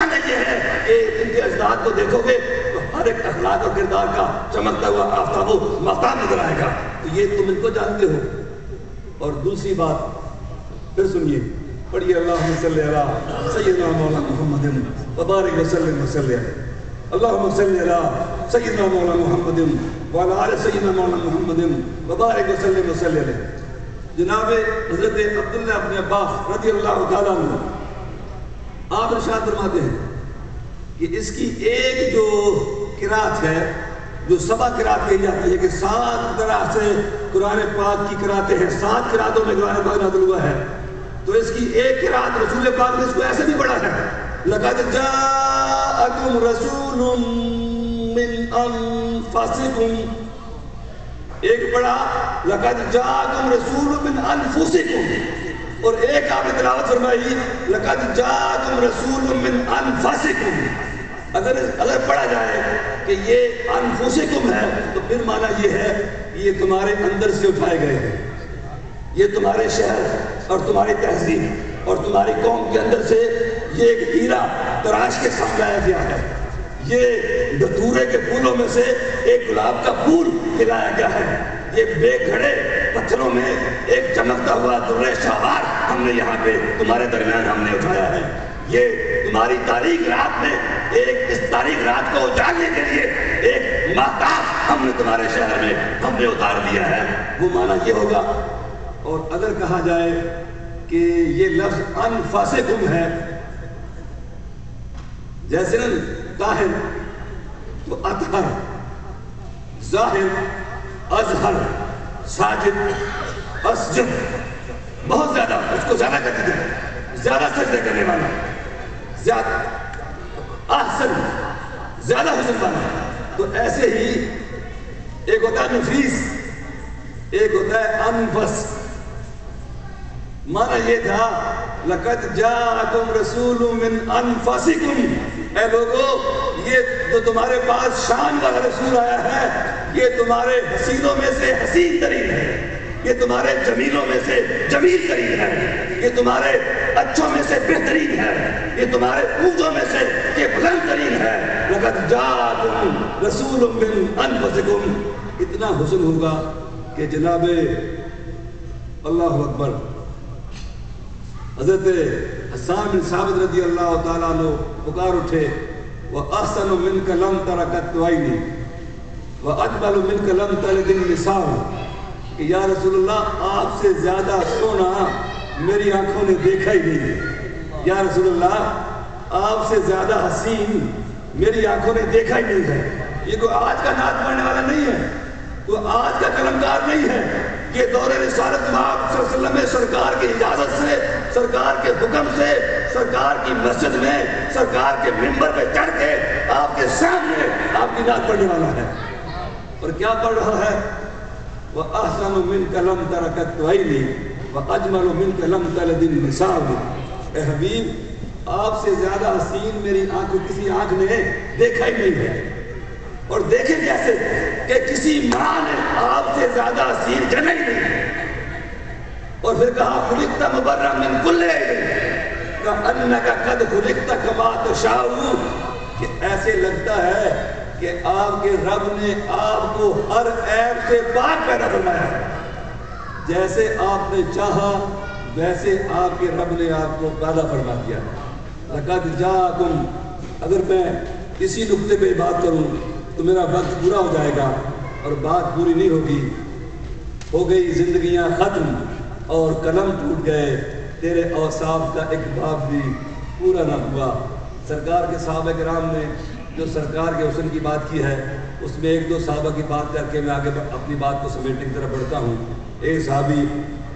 یہ ہے کہ ان کے اجداد کو دیکھو گے تو ہر ایک اخلاق اور کردار کا چمکتا ہوا آفتاب و ماہتاب نظر آئے گا. تو یہ تم ان کو جانتے ہو. اور دوسری بات پھر سنیے، پڑھیے اللہم صلی علی سیدنا مولانا محمد وبارک وسلم وسلم. اللہم صلی علی سیدنا مولانا محمد وعلی آل سیدنا مولانا محمد وبارک وسلم وسلم. جناب حضرت عبداللہ ابن عباس رضی اللہ تعالیٰ عنہ آپ ارشاد فرماتے ہیں کہ اس کی ایک جو قرات ہے، جو سبا قرات کہی جاتی ہے کہ 7 طرح سے قرآن پاک کی قراتیں ہیں، 7 قراتوں میں قرآن پاک نازل ہوا ہے. تو اس کی ایک قرات رسول پاک نے اس کو ایسے بھی پڑھا ہے، لَقَدْ جَاءَكُمْ رَسُولٌ مِّنْ أَنفُسِكُمْ. ایک پڑھا لَقَدْ جَاءَكُمْ رَسُولٌ مِّنْ أَنفُسِكُمْ، اور ایک آپ نے تلاوت فرمائی لَقَدْ جَاءَكُمْ رَسُولٌ مِّنْ أَنفُسِكُمْ. اگر پڑھا جائے کہ یہ انفسکم ہے تو پھر معنی یہ ہے کہ یہ تمہارے اندر سے اٹھائے گئے ہیں، یہ تمہارے شہر اور تمہاری تہذیب اور تمہاری قوم کے اندر سے یہ ایک ہیرا تراش کے ساتھ لایا گیا ہے، یہ دھتورے کے پھولوں میں سے ایک گلاب کا پھول کھلایا گیا ہے، یہ بے گھڑے پتھروں میں ایک چمکتا ہوا درِ شاہوار ہم نے یہاں پہ تمہارے درمیان ہم نے اٹھایا ہے. یہ تمہاری تاریخ رات میں ایک اس تاریخ رات کو اجالنے کے لیے ایک ماہتاب ہم نے تمہارے شہر میں ہم نے اتار دیا ہے. وہ معنی یہ ہوگا. اور اگر کہا جائے کہ یہ لفظ انفسکم ہے، جیسے نا طاہر تو اطہر، ظاہر اظہر، ساجد اسجد، بہت زیادہ اس کو زیادہ کرتے تھے، زیادہ سجدے کرنے والا، زیادہ احسن، زیادہ حسن والا. تو ایسے ہی ایک ہوتا ہے نفیس، ایک ہوتا ہے انفس. معنی یہ تھا لَقَدْ جَاءَكُمْ رَسُولٌ مِّنْ أَنفُسِكُمْ. اے لوگو، یہ جو تمہارے پاس شان والا رسول آیا ہے یہ تمہارے حسینوں میں سے حسین ترین ہے، یہ تمہارے جمیلوں میں سے جمیل ترین ہے، یہ تمہارے اچھوں میں سے بہترین ہے، یہ تمہارے اونچوں میں سے یہ بلند ترین ہے. لَقَدْ جَاءَكُمْ رَسُولٌ مِّنْ أَنفُسِكُمْ. اتنا حسن ہوگا کہ جناب اللہ اکبر حضرت حسان بن ثابت رضی اللہ تعالیٰ عنہ پکار اٹھے وَأَحْسَنُ مِنْكَ لَمْ تَرَ قَطُّ عَيْنِي وَأَجْمَلُ مِنْكَ لَمْ تَلِدِ النِّسَاءُ. کہ یا رسول اللہ آپ سے زیادہ سونا میری آنکھوں نے دیکھا ہی نہیں ہے. یا رسول اللہ آپ سے زیادہ حسین میری آنکھوں نے دیکھا ہی نہیں ہے. یہ کوئی آج کا نعت پڑھنے والا نہیں ہے، کوئی آج کا قلمکار نہیں ہے. یہ دور رسالت صلی اللہ علیہ وسلم میں سرکار کی اجازت سے، سرکار کے حکم سے، سرکار کی مسجد میں، سرکار کے منبر پہ چڑھ کے آپ کے سامنے آپ کی نعت پڑھنے والا ہے. اور کیا پڑھ رہا ہے؟ وَأَحْسَنُ مِنْكَ لَمْ تَرَ قَطُّ عَيْنِي وَأَجْمَلُ مِنْكَ لَمْ تَلِدِ النِّسَاءُ. اے حبیب، آپ سے زیادہ حسین میری آنکھ کسی آنکھ نے دیکھا ہی نہیں ہے. اور دیکھیں کیسے کہ کسی ماں نے آپ سے زیادہ حسین جنا ہی نہیں. اور پھر کہا خلقت مبرأ من کل عیب کأنک قد خلقت کما تشاء. کہ ایسے لگتا ہے کہ آپ کے رب نے آپ کو ہر عیب سے پاک پیدا فرمایا، جیسے آپ نے چاہا ویسے آپ کے رب نے آپ کو پیدا فرما دیا. لقد جاءکم. اگر میں اسی نقطے پہ بات کروں تو میرا وقت پورا ہو جائے گا اور بات پوری نہیں ہوگی. ہو گئی زندگیاں ختم اور قلم ٹوٹ گئے، تیرے اوصاف کا ایک باب بھی پورا نہ ہوا. سرکار کے صحابہ کرام نے جو سرکار کے حسن کی بات کی ہے اس میں 1-2 صحابہ کی بات کر کے میں آگے اپنی بات کو سمیٹنے کی طرف بڑھتا ہوں. ایک صحابی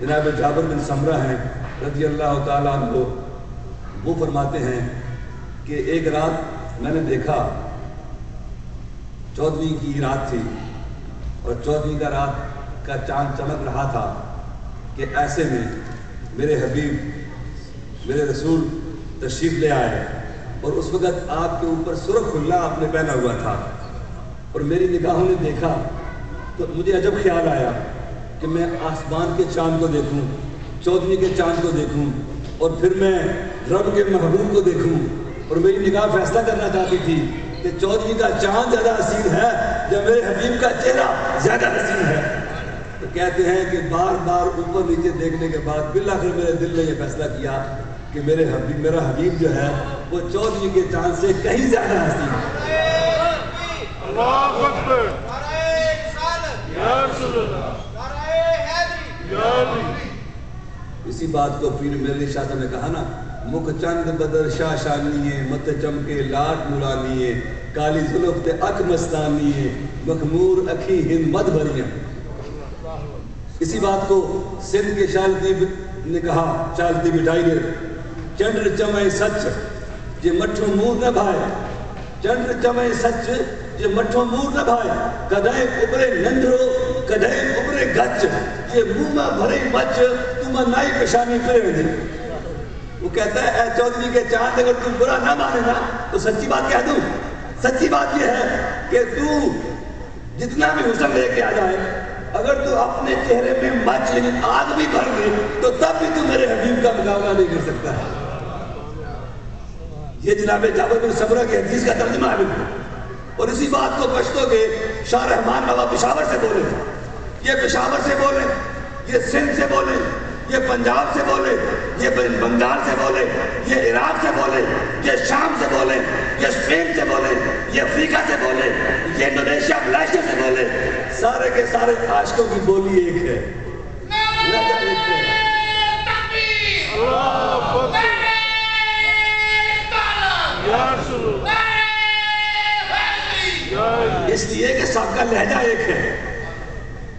جناب جابر بن سمرہ ہیں رضی اللہ تعالیٰ عنہ. وہ فرماتے ہیں کہ ایک رات میں نے دیکھا، 14ویں کی رات تھی اور 14ویں کا رات کا چاند چمک رہا تھا کہ ایسے میں میرے حبیب میرے رسول تشریف لے آئے اور اس وقت آپ کے اوپر سرخ کھلا آپ نے پہنا ہوا تھا. اور میری نگاہوں نے دیکھا تو مجھے عجب خیال آیا کہ میں آسمان کے چاند کو دیکھوں، 14ویں کے چاند کو دیکھوں اور پھر میں رب کے محبوب کو دیکھوں اور میری نگاہ فیصلہ کرنا چاہتی تھی کہ چودھری کا چاند زیادہ حسین ہے یا میرے حبیب کا چہرہ زیادہ حسین ہے. تو کہتے ہیں کہ بار بار اوپر نیچے دیکھنے کے بعد بالآخر میرے دل نے یہ فیصلہ کیا کہ میرا حبیب جو ہے وہ چودھری کے چاند سے کہیں زیادہ حسین ہے. اللہ اکبر. یا رسول اللہ. اسی بات کو پھر میرے شاہ صاحب نے کہا نا، مکھ چند بدر شاہ شانیے مت چمکے لاٹ نورانیے کالی زلف تے اک مستانیے مخمور اکھی ہند مد بھریاں. اسی بات کو سندھ کے شالتی نے کہا، شالتی بٹائی نے، چندر چمے سچ جے مٹھو مور نہ بھائے، چندر چمے سچ جے مٹھو مور نہ بھائے، کدائیں ابرے نندرو کدائیں ابرے گچ، یہ منہ بھرے مچ تم نائی پشانی پھرے دے. وہ کہتا ہے اے چودھری کے چاند اگر تم برا نہ مانے نا تو سچی بات کہہ دوں. سچی بات یہ ہے کہ تو جتنا بھی حسن لے کے آ جائے، اگر تو اپنے چہرے میں مچ یعنی آگ بھی بھر دے تو تب بھی تو میرے حبیب کا مقابلہ نہیں کر سکتا ہے. یہ جناب جابر بن سمرہ کی حدیث کا ترجمہ ہے بالکل. اور اسی بات کو پشتو کے شاہ رحمان بابا پشاور سے بولے، یہ پشاور سے بولے، یہ سندھ سے بولے، یہ پنجاب سے بولے، یہ بنگال سے بولے، یہ عراق سے بولے، یہ شام سے بولے، یہ اسپین سے بولے، یہ افریقہ سے بولے، یہ انڈونیشیا ملائیشیا سے بولے، سارے کے سارے عاشقوں کی بولی ایک ہے، لہجہ ایک ہے. اس لیے کہ سب کا لہجہ ایک ہے،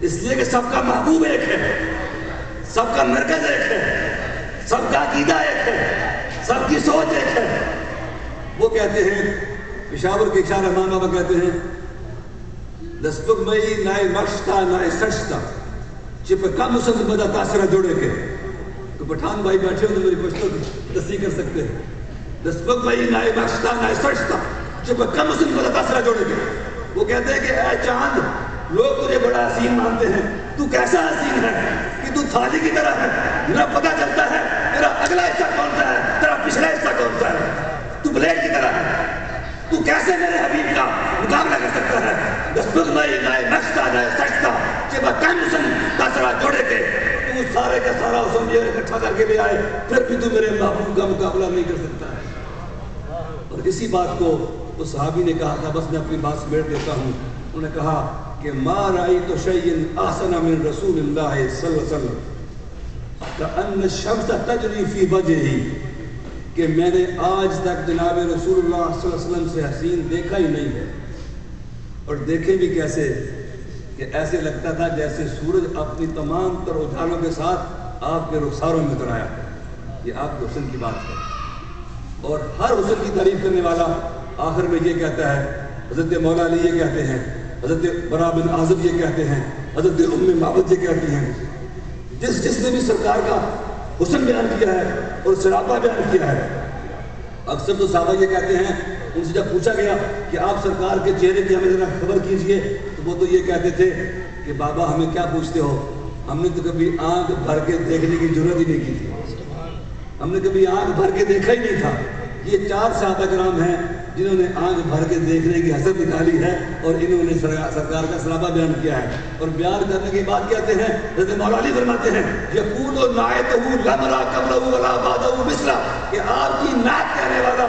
اس لیے کہ سب کا محبوب ایک ہے، سب کا مرکز ایک ہے، سب کا عقیدہ ایک ہے، سب کی سوچ ایک ہے. وہ کہتے ہیں پشاور کے شاہ رحمان بابا کہتے ہیں دستک مئی نائے مشتا نائے سشتا چپ کم اسند بدا تاثرہ جوڑے کے. تو پٹھان بھائی بیٹھے ہو تو میری پشتوں کی تصدیق کر سکتے ہیں. دستک مئی نائے مشتا نائے سشتا چپ کم اسند بدا تاثرہ جوڑے کے. وہ کہتے ہیں کہ اے چاند لوگ تجھے بڑا حسین مانتے ہیں، تو کیسا حسین ہے کہ تو تھالی کی طرح ہے، نہ پتہ چلتا ہے تیرا اگلا حصہ کون سا ہے، تیرا پچھلا حصہ کون سا ہے. تو بلیڈ کی طرح ہے، تو کیسے میرے حبیب کا مقابلہ کر سکتا ہے. دستک مئی نائے نقشہ نائے سجدہ چبا کم حسن تاثرہ جوڑے کے. تو سارے کا سارا حسن یہ اکٹھا کر کے لے آئے، پھر بھی تو میرے محبوب کا مقابلہ نہیں کر سکتا ہے. اور اسی بات کو اس صحابی نے کہا تھا، بس میں اپنی بات سمیٹ دیتا ہوں. انہوں نے کہا کہ ما رأیت شیئن احسن من رسول اللہ صلی اللہ علیہ وسلم کأن الشمس تجری فی وجہی، کہ میں نے آج تک جناب رسول اللہ صلی اللہ علیہ وسلم سے حسین دیکھا ہی نہیں ہے. اور دیکھے بھی کیسے کہ ایسے لگتا تھا جیسے سورج اپنی تمام تر اجالوں کے ساتھ آپ کے رخساروں میں اتر آیا. یہ آپ کے حسن کی بات ہے. اور ہر حسن کی تعریف کرنے والا آخر میں یہ کہتا ہے، حضرت مولا علی یہ کہتے ہیں، حضرت برا بن عازب یہ کہتے ہیں، حضرت ام معبد یہ کہتی ہیں، جس نے بھی سرکار کا حسن بیان کیا ہے اور سراپا بیان کیا ہے. اکثر تو صحابہ یہ کہتے ہیں، ان سے جب پوچھا گیا کہ آپ سرکار کے چہرے کی ہمیں ذرا خبر کیجئے، تو وہ تو یہ کہتے تھے کہ بابا ہمیں کیا پوچھتے ہو، ہم نے تو کبھی آنکھ بھر کے دیکھنے کی ضرورت ہی نہیں کی تھی، ہم نے کبھی آنکھ بھر کے دیکھا ہی نہیں تھا. یہ 4 صحابہ کرام ہیں جنہوں نے آنکھ بھر کے دیکھنے کی حسرت نکالی ہے اور انہوں نے سرکار کا سرابہ بیان کیا ہے. اور بیان کرنے کے بعد کہتے ہیں، حضرت مولا علی فرماتے ہیں یقول نعتہ لم را قبلہ ولا بعدہ مثلہ، کہ آپ کی نعت کہنے والا